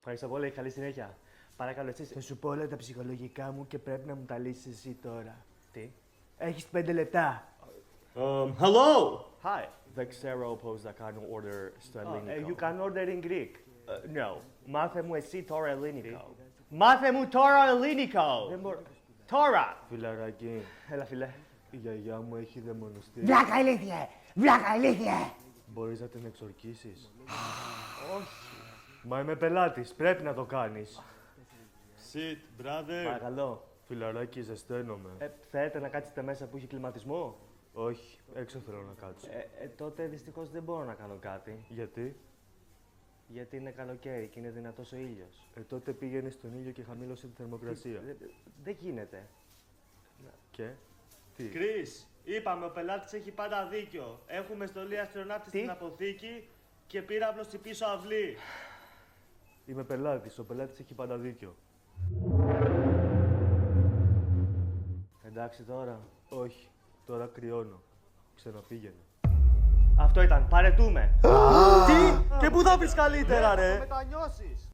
Ευχαριστώ πολύ, καλή συνέχεια. Παρακαλώ, εσείς. Θα σου πω όλα τα ψυχολογικά μου και πρέπει να μου τα λύσεις εσύ τώρα. Τι? Έχεις 5 λεπτά. Hello! Hi. Δεν ξέρω πώς να κάνω order στο ελληνικό. You can order in Greek. No. Μάθε μου εσύ τώρα ελληνικό. Μάθε μου τώρα ελληνικό. Δεν μπορώ. Τώρα. Φιλαράκι, Έλα, φιλέ. η γιαγιά μου έχει δαιμονιστεί. Βλάκα ηλίθιε! Βλάκα ηλίθιε! Μπορείς να την εξορκίσεις? Όχι. Μα είμαι πελάτης, πρέπει να το κάνεις. Sit, brother. Παρακαλώ. Φιλαράκι, ζεσταίνομαι. Θέλετε να κάτσετε μέσα που έχει κλιματισμό? Όχι, έξω θέλω να κάτσω. Τότε δυστυχώς δεν μπορώ να κάνω κάτι. Γιατί? Γιατί είναι καλοκαίρι και είναι δυνατός ο ήλιος. Τότε πήγαινε στον ήλιο και χαμήλωσε τη θερμοκρασία. Δεν γίνεται. Και? Τι? Κρίς, είπαμε, ο πελάτης έχει πάντα δίκιο. Έχουμε στολή αστροναύτη Τι? στην αποθήκη και πύραυλο στην πίσω αυλή. Είμαι πελάτης, ο πελάτης έχει πάντα δίκιο. Εντάξει τώρα. Όχι, τώρα κρυώνω. Ξαναπήγαινε. Αυτό ήταν. Παρετούμε. Τι! Και πού θα βρεις καλύτερα, ρε! Μετανιώσεις.